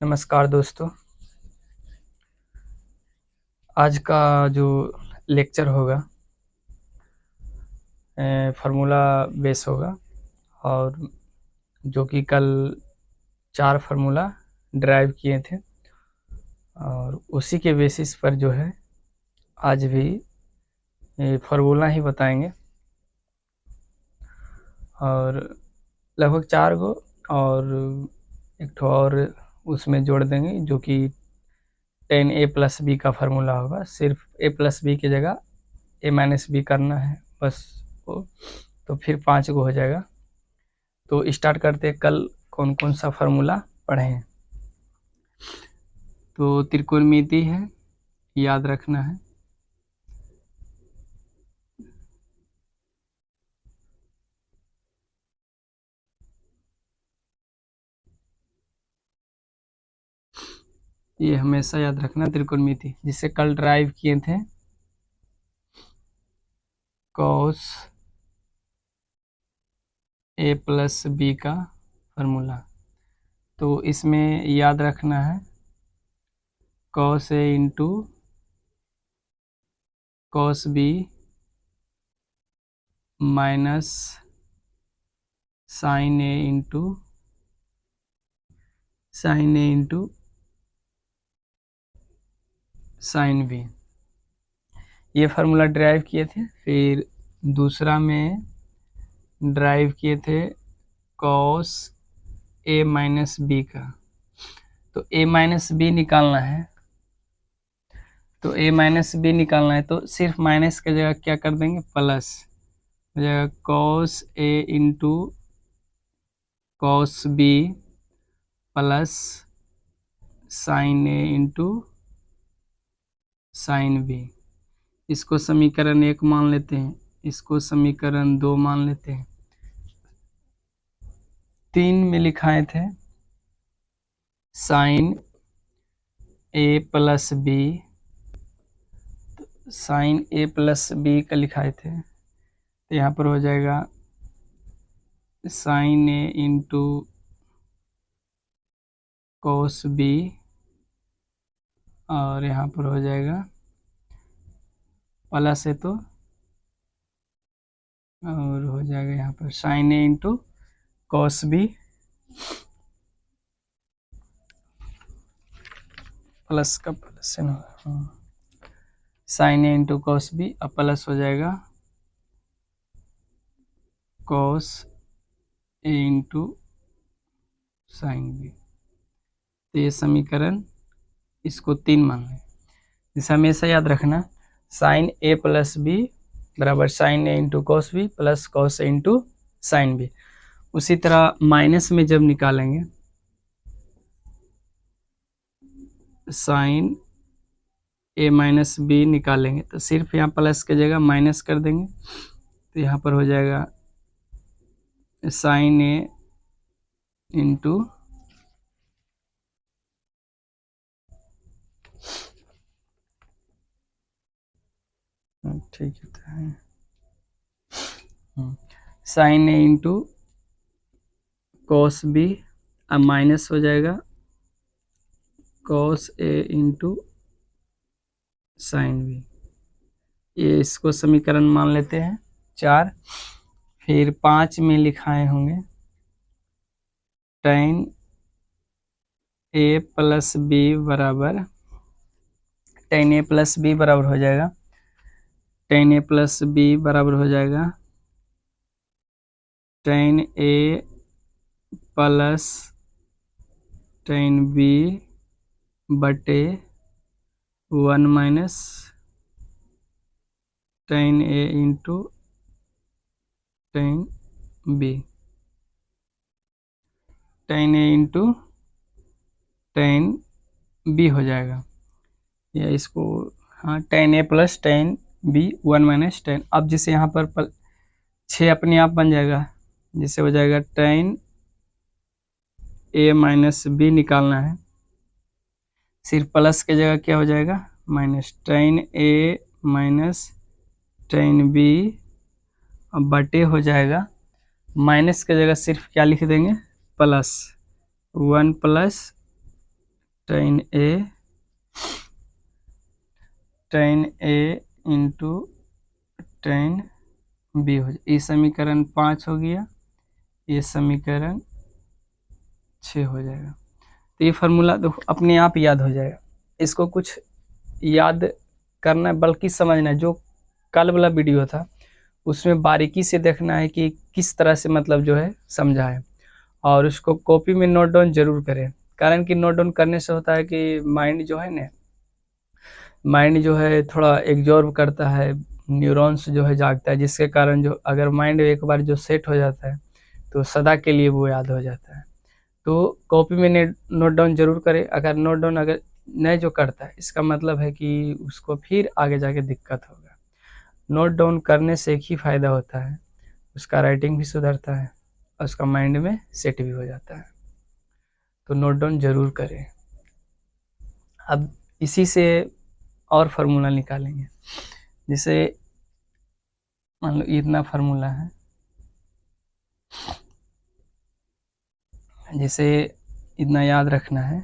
नमस्कार दोस्तों। आज का जो लेक्चर होगा फार्मूला बेस होगा, और जो कि कल 4 फार्मूला ड्राइव किए थे, और उसी के बेसिस पर जो है आज भी फार्मूला ही बताएंगे। और लगभग 4 गो और एक ठो और उसमें जोड़ देंगे, जो कि 10a+b का फार्मूला होगा। सिर्फ a+b की जगह a-b करना है बस वो, तो फिर 5 गो हो जाएगा। तो स्टार्ट करते हैं, कल कौन कौन सा फार्मूला पढ़े हैं। तो त्रिकोणमिति है, याद रखना है। ये हमेशा याद रखना, त्रिकोणमिति जिसे कल ड्राइव किए थे, cos a+b का फार्मूला। तो इसमें याद रखना है cos a into cos b minus sin a into sin a into sin b। ये फार्मूला ड्राइव किए थे। फिर दूसरा में ड्राइव किए थे cos a-b का। तो a-b निकालना है, तो a-b निकालना है तो सिर्फ माइनस की जगह क्या कर देंगे, प्लस हो जाएगा cos a into cos b plus sin a into sin b। इसको समीकरण 1 मान लेते हैं, इसको समीकरण 2 मान लेते हैं। 3 में लिखाए थे sin a+b, sin a+b का लिखाए थे, तो यहाँ पर हो जाएगा sin a into cos b, और यहाँ पर हो जाएगा प्लस है तो, और हो जाएगा यहाँ पर sin a into cos b plus का प्लस है ना, sin a into cos b अब प्लस हो जाएगा cos a into sin b। तो ये समीकरण, इसको 3 मान लें। इसे हमेशा याद रखना, sin a+b बराबर sin a into cos b plus cos a into sin b। उसी तरह माइनस में जब निकालेंगे sin a-b निकालेंगे, तो सिर्फ यहाँ प्लस की जगह माइनस कर देंगे, तो यहाँ पर हो जाएगा sin a इंटू ठीक है sin a into cos b, अब माइनस हो जाएगा cos a into sin b। ये इसको समीकरण मान लेते हैं 4। फिर 5 में लिखाए होंगे tan a+b बराबर, tan a+b बराबर हो जाएगा, tan a+b बराबर हो जाएगा tan a plus tan b बटे 1 minus tan a into tan b, tan a into tan b हो जाएगा, या इसको हाँ tan a plus tan b 1 minus tan। अब जिसे यहाँ पर 6 अपने आप बन जाएगा, जिसे हो जाएगा tan a-b निकालना है, सिर्फ प्लस की जगह क्या हो जाएगा, minus tan a minus tan b बटे हो जाएगा, माइनस की जगह सिर्फ क्या लिख देंगे, plus 1 plus tan A into tan B हो जाए, ये समीकरण 5 हो गया, ये समीकरण 6 हो जाएगा। तो ये फार्मूला देखो अपने आप याद हो जाएगा, इसको कुछ याद करना बल्कि समझना। जो कल वाला वीडियो था उसमें बारीकी से देखना है कि किस तरह से मतलब जो है समझा है, और उसको कॉपी में नोट डाउन जरूर करें। कारण कि नोट डाउन करने से होता है कि माइंड जो है ना, माइंड जो है थोड़ा एग्जॉर्ब करता है, न्यूरॉन्स जो है जागता है, जिसके कारण जो अगर माइंड एक बार जो सेट हो जाता है तो सदा के लिए वो याद हो जाता है। तो कॉपी में नोट डाउन जरूर करें। अगर नोट डाउन अगर नहीं जो करता है, इसका मतलब है कि उसको फिर आगे जाके दिक्कत होगा। नोट डाउन करने से एक ही फ़ायदा होता है, उसका राइटिंग भी सुधरता है और उसका माइंड में सेट भी हो जाता है। तो नोट डाउन जरूर करें। अब इसी से और फार्मूला निकालेंगे। जैसे मान लो इतना फार्मूला है, जैसे इतना याद रखना है,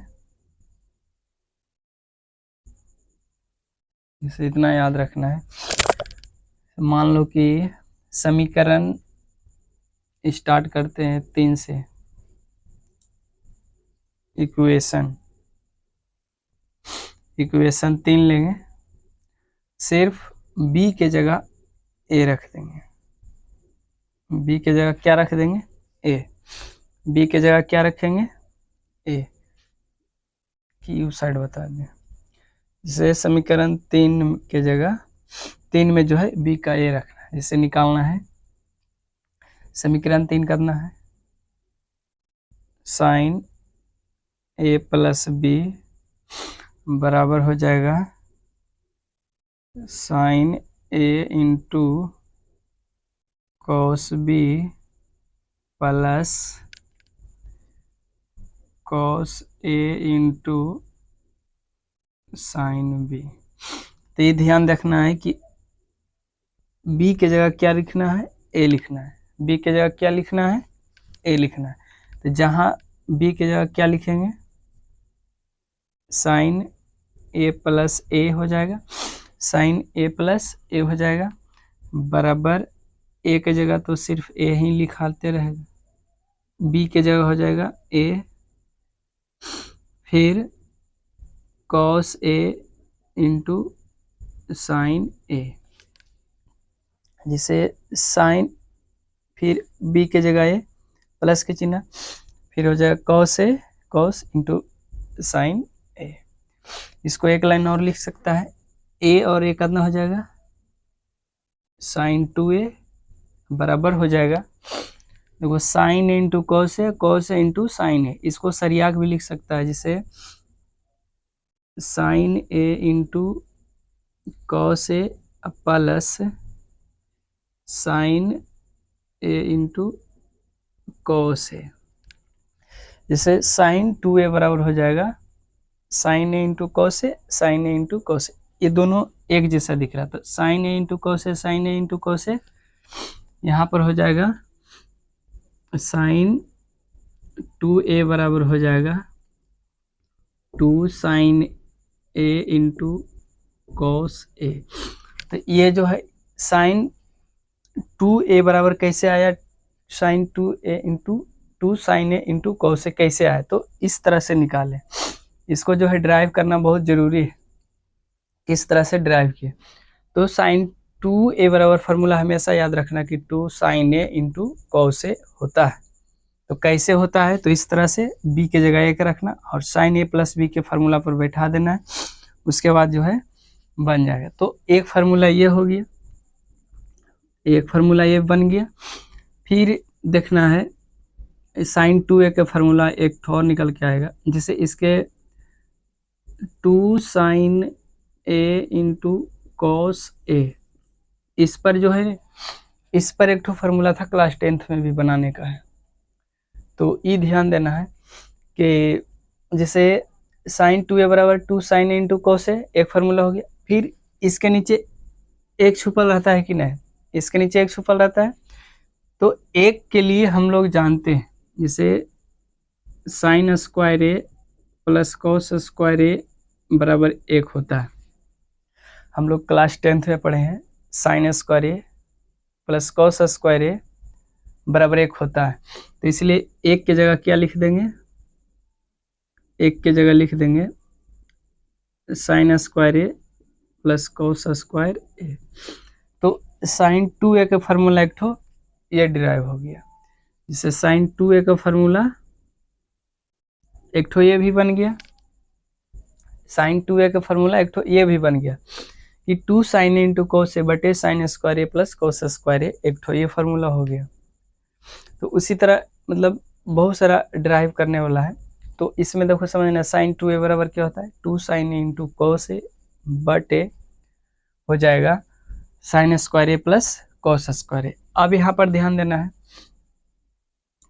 जैसे इतना याद रखना है। मान लो कि समीकरण स्टार्ट करते हैं 3 से, इक्वेशन 3 लेंगे, सिर्फ b के जगह a रख देंगे। b के जगह क्या रख देंगे? a। b के जगह क्या रखेंगे? a की उस साइड बता दें। जैसे समीकरण 3 के जगह 3 में जो है b का a रखना है। जिसे निकालना है, समीकरण 3 करना है, साइन a प्लस b बराबर हो जाएगा sine a into cos b plus cos a into sine b। तो ये ध्यान रखना है कि b के जगह क्या लिखना है? a लिखना है। b के जगह क्या लिखना है? a लिखना है। तो जहाँ b के जगह क्या लिखेंगे? साइन a प्लस a हो जाएगा, साइन a प्लस a हो जाएगा, बराबर a के जगह तो सिर्फ a ही लिखाते रहेगा, b के जगह हो जाएगा a, फिर cos a into sign a। जिसे साइन, फिर b के जगह a प्लस के चिन्ह, फिर हो जाएगा cos a, cos into sine a। इसको एक लाइन और लिख सकता है, a और a कितना हो जाएगा? साइन 2a बराबर हो जाएगा, देखो sign A into cos A, cos A into sine ए। इसको सरिया भी लिख सकता है, जिसे sign A into cos A plus sign A into cos A. जैसे साइन 2a बराबर हो जाएगा sign A into cos A, sign A into cos A. ये दोनों एक जैसा दिख रहा था, sign A into cos A, sign A into cos A. यहाँ पर हो जाएगा साइन 2a बराबर हो जाएगा 2 sign A into cos A. तो ये जो है साइन 2a बराबर कैसे आया? Sign 2a into 2 sign A into cos A कैसे आया? तो इस तरह से निकालें। इसको जो है ड्राइव करना बहुत ज़रूरी है। किस तरह से ड्राइव किए? तो साइन 2a बराबर फार्मूला हमेशा याद रखना कि 2 sign A into cos A होता है। तो कैसे होता है? तो इस तरह से b के जगह 1 रखना और साइन ए प्लस बी के फार्मूला पर बैठा देना है, उसके बाद जो है बन जाएगा। तो एक फार्मूला ये हो गया, एक फार्मूला ये बन गया। फिर देखना है साइन 2a का फार्मूला एक और निकल के आएगा, जिसे इसके 2 sign A into cos A. इस पर जो है, इस पर एक फार्मूला था क्लास 10th में भी बनाने का है। तो ये ध्यान देना है कि जैसे साइन 2a बराबर 2 sign A into cos A, एक फार्मूला हो गया। फिर इसके नीचे एक छुपल रहता है कि नहीं? इसके नीचे एक छुपल रहता है। तो एक के लिए हम लोग जानते हैं, जैसे साइन स्क्वायर ए प्लस कॉस स्क्वायर ए बराबर 1 होता है। हम लोग क्लास 10th में पढ़े हैं साइन स्क्वायर ए प्लस कॉस स्क्वायर ए बराबर 1 होता है। तो इसलिए 1 की जगह क्या लिख देंगे, 1 की जगह लिख देंगे साइन स्क्वायर ए प्लस कॉस स्क्वायर ए। तो साइन 2a का फार्मूला एक ठो ये डिराइव हो गया, जिससे साइन 2a का फार्मूला एक ठो ये भी बन गया, साइन 2a का फार्मूला एक ठो ये भी बन गया कि 2 sign A into cos A बटे साइन स्क्वायर ए प्लस कॉस स्क्वायर ए, एक ठो ये फार्मूला हो गया। तो उसी तरह मतलब बहुत सारा ड्राइव करने वाला है। तो इसमें देखो समझना, साइन 2a बराबर क्या होता है, 2 sign A into cos A बटे हो जाएगा साइन स्क्वायर ए प्लस कॉस स्क्वायर ए। अब यहाँ पर ध्यान देना है,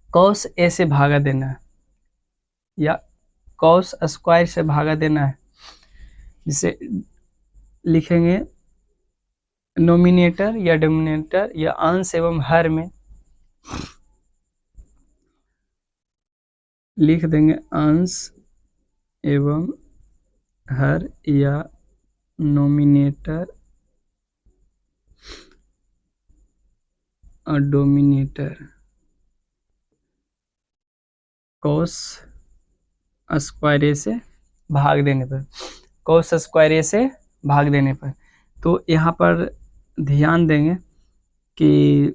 कॉस ए से भागा देना है या कॉस स्क्वायर से भागा देना है, जिसे लिखेंगे नोमिनेटर या डिनोमिनेटर या अंश एवं हर में लिख देंगे अंश एवं हर या नोमिनेटर और डोमिनेटर कॉस स्क्वायर ए से भाग देने पर, कॉस स्क्वायर ए से भाग देने पर। तो यहाँ पर ध्यान देंगे कि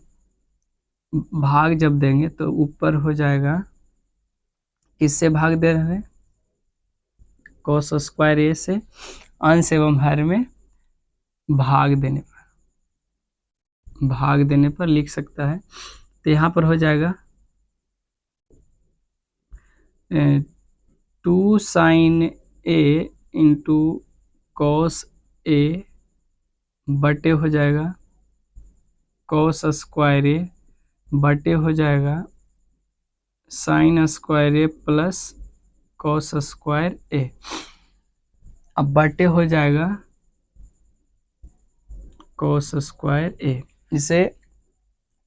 भाग जब देंगे तो ऊपर हो जाएगा, किससे भाग दे रहे हैं, कॉस स्क्वायर ए से, अंश एवं हर में भाग देने पर लिख सकता है। तो यहाँ पर हो जाएगा 2 sign A into cos A बटे हो जाएगा कॉस स्क्वायर ए बटे हो जाएगा साइन स्क्वायर ए प्लस कॉस स्क्वायर ए। अब बटे हो जाएगा कॉस स्क्वायर ए, जिसे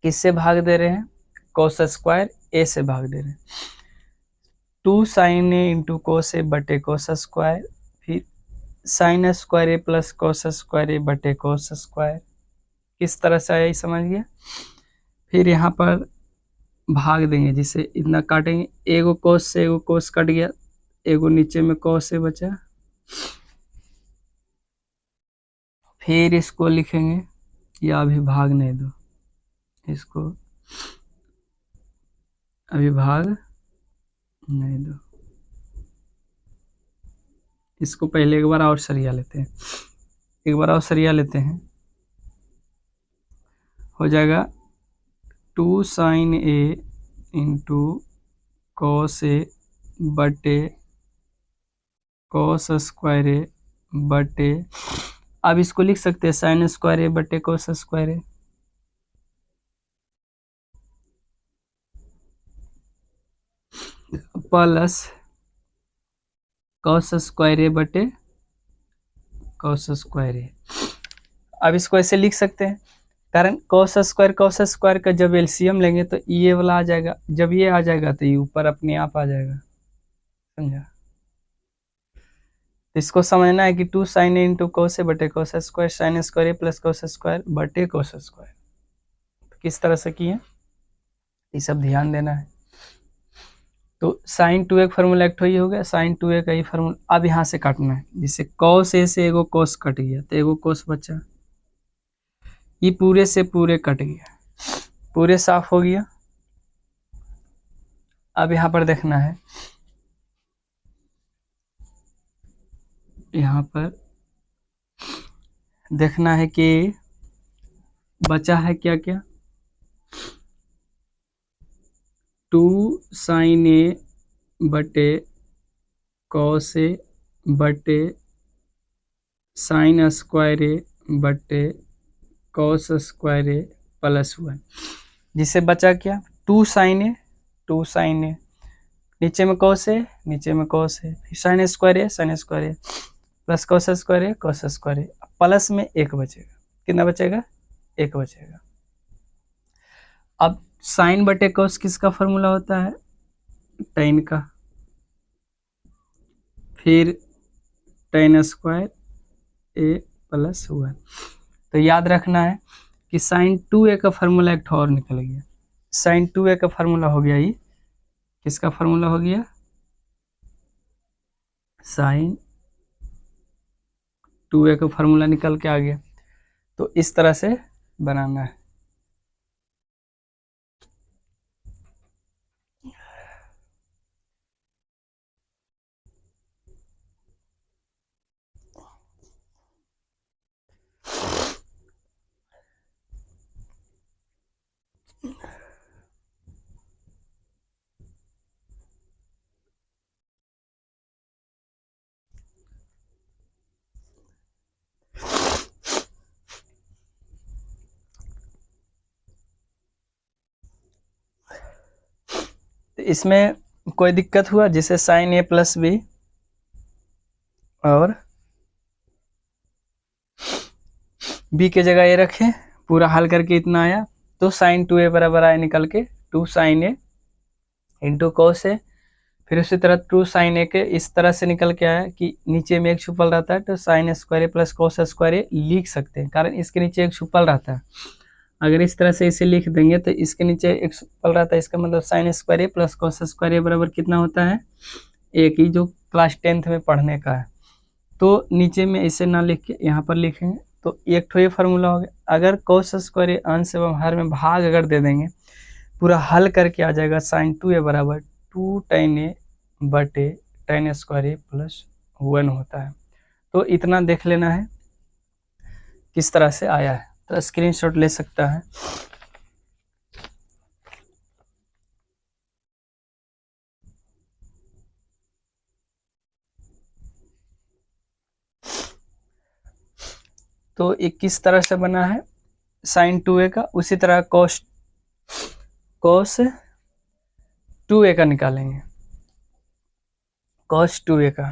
किससे भाग दे रहे हैं, कॉस स्क्वायर ए से भाग दे रहे हैं। 2 sign A into cos A बटे कॉस स्क्वायर, फिर साइन स्क्वायर ए प्लस कॉस स्क्वायर ए बटे कॉस स्क्वायर। किस तरह से आया समझ गया। फिर यहाँ पर भाग देंगे, जिसे इतना काटेंगे, एगो कॉस से एगो कॉस कट गया, एगो नीचे में कॉस से बचा, फिर इसको लिखेंगे, या अभी भाग नहीं दो, इसको अभी भाग नहीं दो, इसको पहले एक बार और सरिया लेते हैं, एक बार और सरिया लेते हैं। हो जाएगा 2 sign A into cos A बटे कॉस स्क्वायर ए बटे, अब इसको लिख सकते हैं साइन स्क्वायर ए बटे कॉस स्क्वायर ए, प्लस कॉस स्क्वायर ए बटे कॉस स्क्वायर ए। अब इसको ऐसे लिख सकते हैं, कारण कॉस स्क्वायर का जब एलसीएम लेंगे तो ये वाला आ जाएगा, जब ये आ जाएगा तो ये ऊपर अपने आप आ जाएगा, समझा। तो इसको समझना है कि 2 sign A into cos A बटे कॉस स्क्वायर साइन स्क्वायर ए प्लस कॉस स्क्वायर बटे कॉस स्क्वायर। तो किस तरह से किए, ये सब ध्यान देना है। तो साइन 2a का फार्मूला एक ही हो गया, साइन 2a का ही फार्मूला। अब यहाँ से काटना है, जिससे कॉस ए से एगो कॉस कट गया तो एगो कॉस बचा, ये पूरे से पूरे कट गया, पूरे साफ हो गया। अब यहाँ पर देखना है, यहाँ पर देखना है कि बचा है क्या क्या, 2 साइन ए बटे कॉस ए बटे साइन स्क्वायर ए बटे कॉस स्क्वायर ए प्लस 1, जिससे बचा क्या, 2 साइन ए, नीचे में कॉस ए, नीचे में कॉस ए, फिर साइन स्क्वायर ए प्लस कॉस स्क्वायर ए, प्लस में 1 बचेगा, कितना बचेगा, 1 बचेगा। अब साइन बटे कॉस किसका फॉर्मूला होता है, टेन का, फिर tan स्क्वायर a प्लस 1। तो याद रखना है कि sin 2a का फार्मूला एक और निकल गया। sin 2a का फार्मूला हो गया, ये किसका फार्मूला हो गया, sin 2a का फार्मूला निकल के आ गया। तो इस तरह से बनाना है। तो इसमें कोई दिक्कत हुआ, जैसे sin a प्लस बी और b के जगह a रखे, पूरा हल करके इतना आया, तो sin 2a बराबर आया निकल के 2 sin a into cos a। फिर उसी तरह 2 sin a के इस तरह से निकल के आया कि नीचे में एक छुपल रहता है, तो sin स्क्वायर ए प्लस cos स्क्वायर ए लिख सकते हैं, कारण इसके नीचे एक छुपल रहता है। अगर इस तरह से इसे लिख देंगे तो इसके नीचे एक छुपल रहता है, इसका मतलब sin स्क्वायर ए प्लस cos स्क्वायर ए बराबर कितना होता है, एक ही, जो क्लास 10th में पढ़ने का है। तो नीचे में इसे ना लिख के यहाँ पर लिखेंगे, तो एक ठो ये फार्मूला हो गया। अगर cos स्क्वायर ए अंश एवं हर में भाग अगर दे देंगे, पूरा हल करके आ जाएगा sin 2a बराबर 2 tan a बटे tan स्क्वायर ए प्लस 1 होता है। तो इतना देख लेना है किस तरह से आया है, तो स्क्रीनशॉट ले सकता है। तो एक किस तरह से बना है sin 2a का, उसी तरह cos 2a का निकालेंगे, cos 2a का।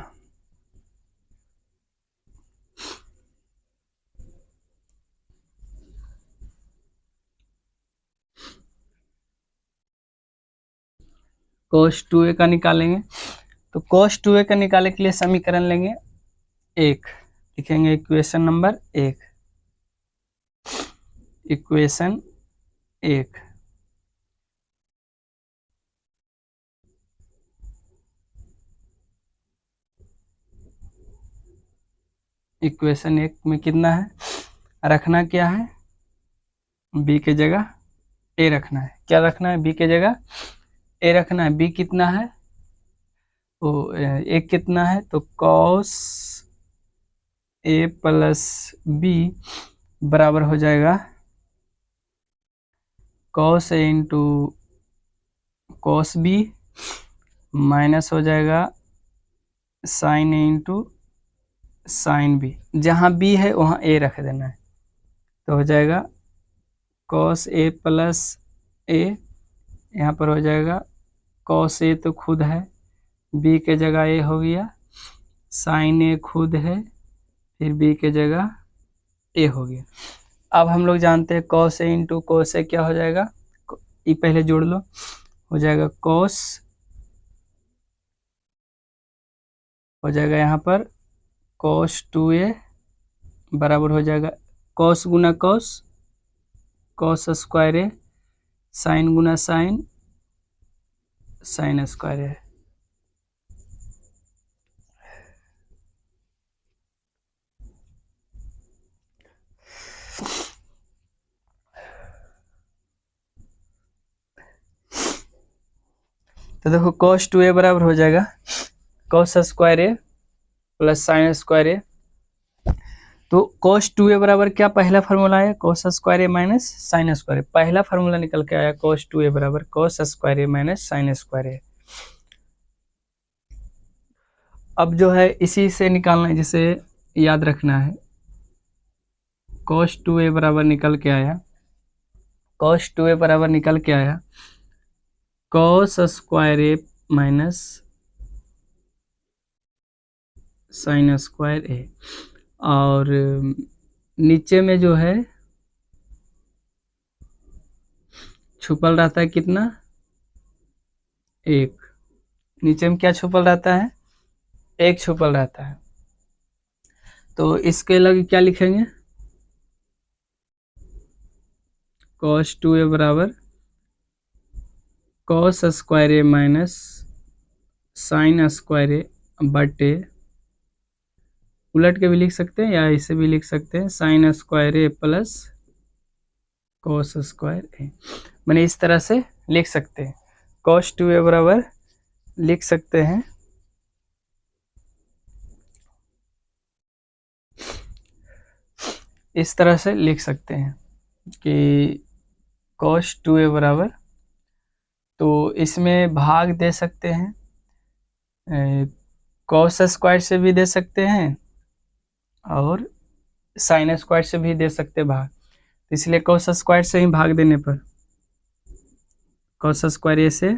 cos 2a का निकालेंगे, तो cos 2a का निकालने के लिए समीकरण लेंगे एक, लिखेंगे इक्वेशन नंबर एक, इक्वेशन एक। इक्वेशन एक में कितना है, रखना क्या है, b के जगह a रखना है। क्या रखना है, b के जगह a रखना है। b कितना है, तो एक कितना है, तो cos a प्लस b बराबर हो जाएगा cos a into cos b minus हो जाएगा sin a into sin b। जहाँ b है वहाँ a रख देना है, तो हो जाएगा cos a प्लस a, यहाँ पर हो जाएगा cos a तो खुद है, b के जगह a हो गया, sin a खुद है, फिर b के जगह a हो गया। अब हम लोग जानते हैं cos a into cos a क्या हो जाएगा, ये पहले जोड़ लो, हो जाएगा cos, हो जाएगा यहाँ पर cos 2a बराबर हो जाएगा cos गुना cos, cos स्क्वायर ए, sin गुना sin, sin स्क्वायर ए। तो देखो cos 2a बराबर हो जाएगा cos स्क्वायर ए प्लस sin स्क्वायर ए। तो cos 2a बराबर क्या पहला फार्मूला आया, cos स्क्वायर ए माइनस sin स्क्वायर ए। पहला फार्मूला निकल के आया cos 2a बराबर cos स्क्वायर ए माइनस sin स्क्वायर ए। अब जो है इसी से निकालना है, जिसे याद रखना है, cos 2a बराबर निकल के आया, cos 2a बराबर निकल के आया cos स्क्वायर ए माइनस sin स्क्वायर ए। और नीचे में जो है छुपल रहता है कितना, एक, नीचे में क्या छुपल रहता है, एक छुपल रहता है। तो इसके लगे क्या लिखेंगे, cos 2a बराबर cos स्क्वायर ए माइनस साइन स्क्वायर ए बटे, उलट के भी लिख सकते हैं या इसे भी लिख सकते हैं, साइन स्क्वायर ए प्लस cos स्क्वायर ए। मैंने इस तरह से लिख सकते हैं, cos 2a बराबर लिख सकते हैं इस तरह से लिख सकते हैं कि cos 2a बराबर, तो इसमें भाग दे सकते हैं, cos स्क्वायर से भी दे सकते हैं और साइन स्क्वायर से भी दे सकते हैं भाग। इसलिए cos स्क्वायर से ही भाग देने पर, cos स्क्वायर ए से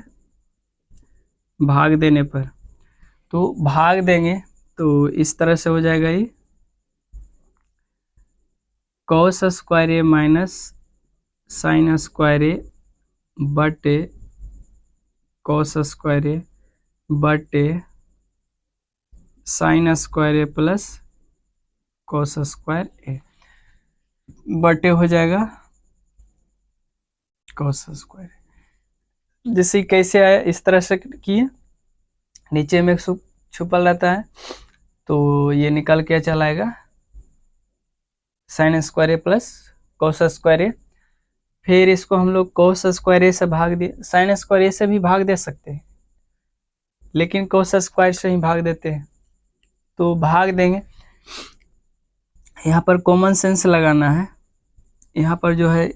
भाग देने पर, तो भाग देंगे तो इस तरह से हो जाएगा, ये cos स्क्वायर ए माइनस साइन स्क्वायर ए बटे cos स्क्वायर ए बटे साइन स्क्वायर ए प्लस cos स्क्वायर ए बटे हो जाएगा cos स्क्वायर। जैसे कैसे आया, इस तरह से किए, नीचे में छुपल रहता है तो ये निकल के चला आएगा साइन स्क्वायर ए प्लस cos स्क्वायर ए। फिर इसको हम लोग cos स्क्वायर ए से भाग दिए, साइन स्क्वायर ए से भी भाग दे सकते हैं लेकिन cos स्क्वायर से ही भाग देते हैं, तो भाग देंगे। यहाँ पर कॉमन सेंस लगाना है, यहाँ पर जो है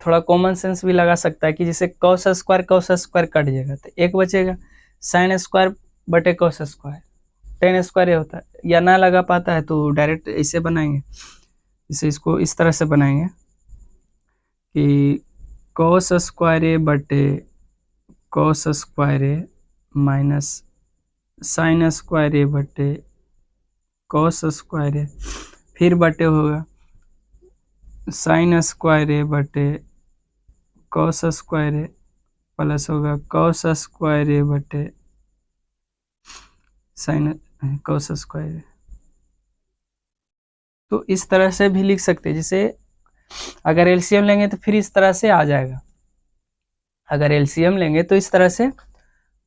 थोड़ा कॉमन सेंस भी लगा सकता है कि जैसे cos स्क्वायर कट जाएगा तो एक बचेगा, साइन स्क्वायर बटे cos स्क्वायर टेन स्क्वायर होता है, या ना लगा पाता है तो डायरेक्ट ऐसे बनाएंगे, जैसे इसको इस तरह से बनाएंगे कि cos स्क्वायर ए बटे cos स्क्वायर ए माइनस साइन स्क्वायर ए बटे cos स्क्वायर ए, फिर बटे होगा साइन स्क्वायर ए बटे cos स्क्वायर ए प्लस होगा cos स्क्वायर ए बटे साइन cos स्क्वायर ए। तो इस तरह से भी लिख सकते हैं, जैसे अगर एलसीएम लेंगे तो फिर इस तरह से आ जाएगा, अगर एलसीएम लेंगे तो इस तरह से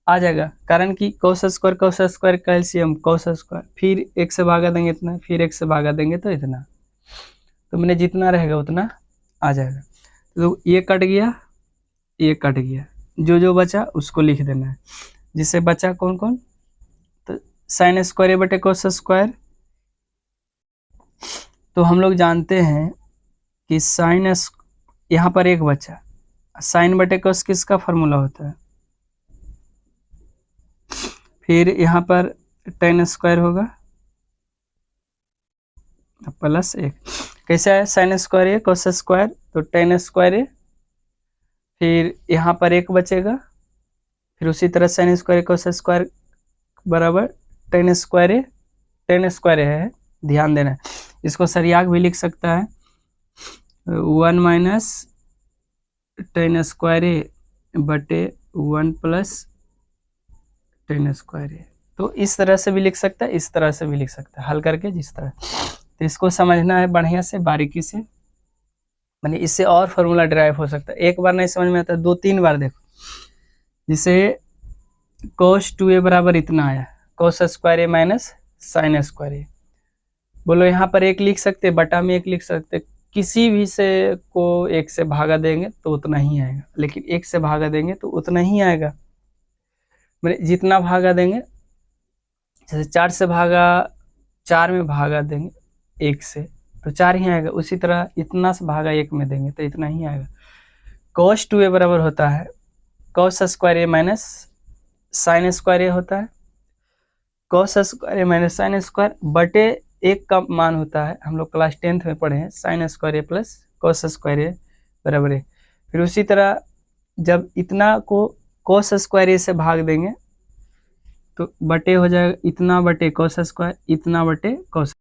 आ जाएगा, कारण कि cos स्क्वायर का एलसीएम cos स्क्वायर, फिर एक से भागा देंगे इतना, फिर एक से भागा देंगे तो इतना, तो मैंने जितना रहेगा उतना आ जाएगा। तो ये कट गया, ये कट गया, जो जो बचा उसको लिख देना है। जिससे बचा कौन कौन, तो साइन स्क्वायर बटे cos स्क्वायर, तो हम लोग जानते हैं कि साइन, यहाँ पर एक बचा, साइन बटे cos किसका फार्मूला होता है, फिर यहाँ पर टेन स्क्वायर होगा प्लस एक, कैसे है साइन स्क्वायर ए cos स्क्वायर, तो टेन स्क्वायर ए, फिर यहाँ पर एक बचेगा, फिर उसी तरह साइन स्क्वायर cos स्क्वायर बराबर टेन स्क्वायर ए, टेन स्क्वायर है, ध्यान देना है, इसको सरियाग भी लिख सकता है, 1 माइनस टेन स्क्वायर ए बटे 1 प्लस टेन स्क्वायर ए। तो इस तरह से भी लिख सकता है, इस तरह से भी लिख सकता है, हल करके जिस तरह, तो इसको समझना है बढ़िया से बारीकी से, माने इससे और फॉर्मूला ड्राइव हो सकता है, एक बार नहीं समझ में आता दो तीन बार देखो। जिसे cos 2a बराबर इतना आया, cos स्क्वायर ए माइनस साइन स्क्वायर ए, बोलो यहाँ पर एक लिख सकते, बटा में एक लिख सकते, किसी भी से को एक से भागा देंगे तो उतना ही आएगा, लेकिन एक से भागा देंगे तो उतना ही आएगा, मैंने जितना भागा देंगे, जैसे 4 से भागा, 4 में भागा देंगे एक से तो 4 ही आएगा, उसी तरह इतना से भागा एक में देंगे तो इतना ही आएगा। cos 2a बराबर होता है cos स्क्वायर ए माइनस साइन स्क्वायर ए होता है, cos स्क्वायर ए माइनस साइन स्क्वायर बटे एक का मान होता है, हम लोग क्लास 10th में पढ़े हैं, साइन स्क्वायर ए प्लस cos स्क्वायर ए बराबर है। फिर उसी तरह जब इतना को cos स्क्वायर ए से भाग देंगे तो बटे हो जाएगा इतना बटे cos स्क्वायर, इतना बटे cos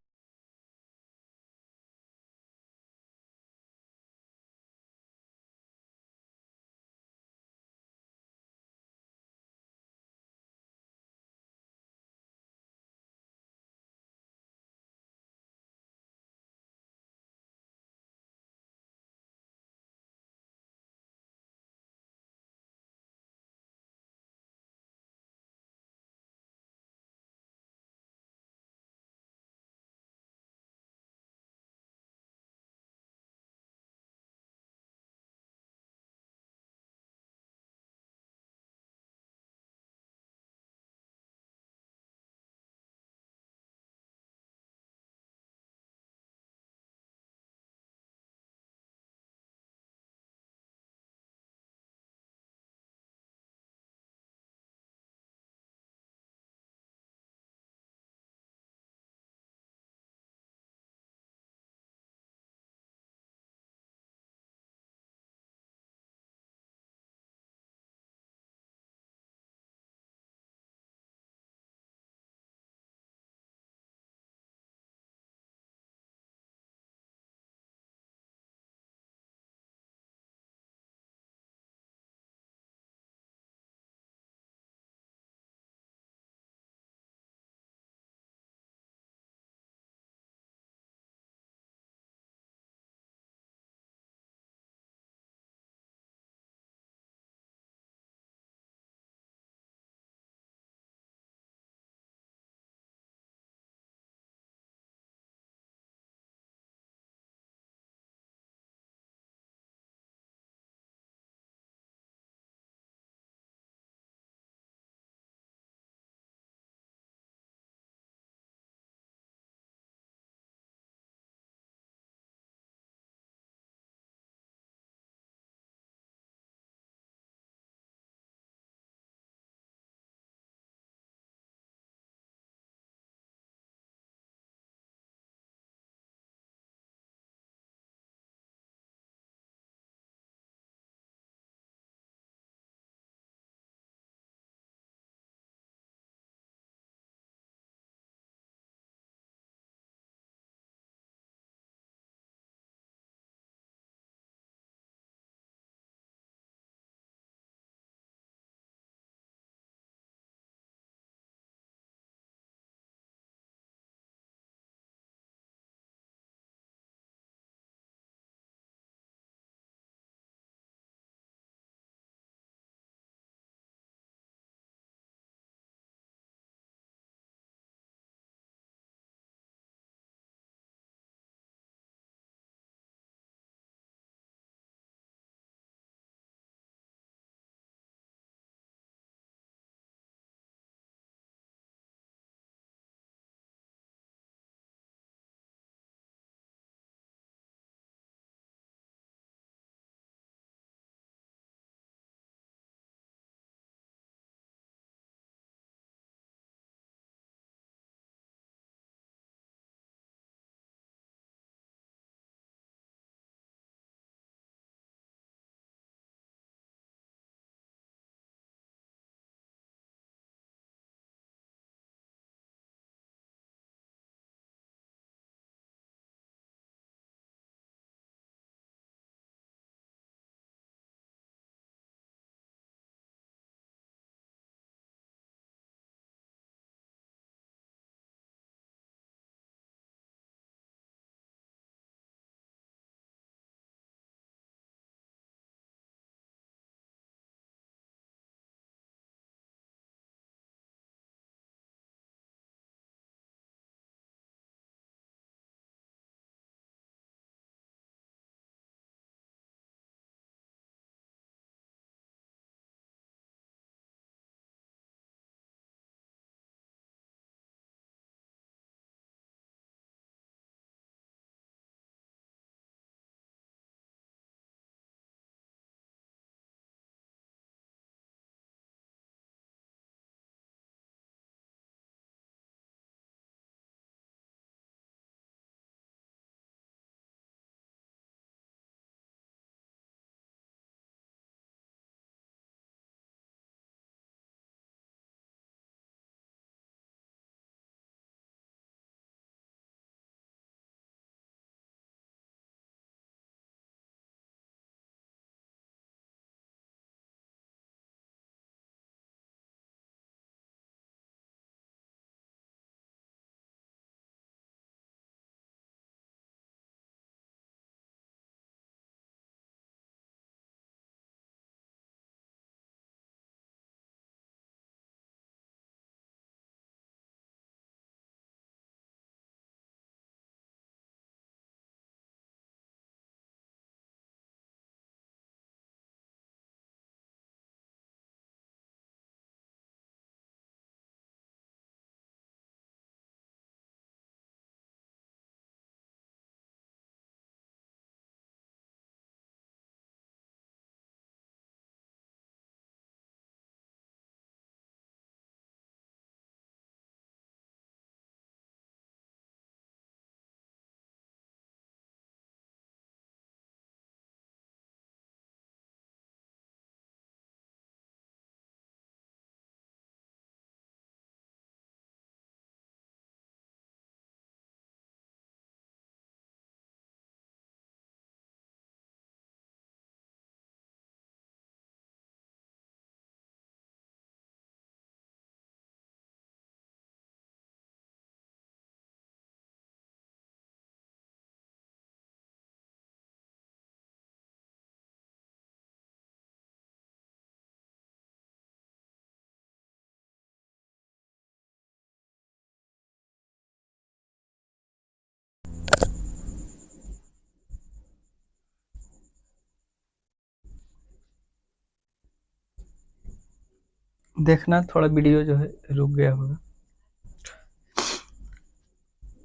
देखना थोड़ा वीडियो जो है रुक गया होगा।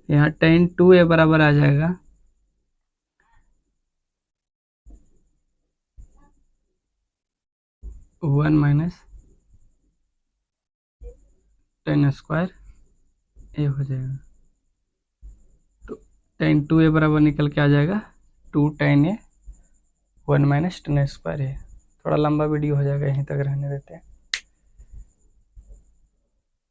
यहाँ tan 2a बराबर आ जाएगा 1 माइनस tan स्क्वायर a हो जाएगा। तो tan 2a बराबर निकल के आ जाएगा 2 tan a 1 minus tan square a। थोड़ा लंबा वीडियो हो जाएगा, यहीं तक रहने देते हैं।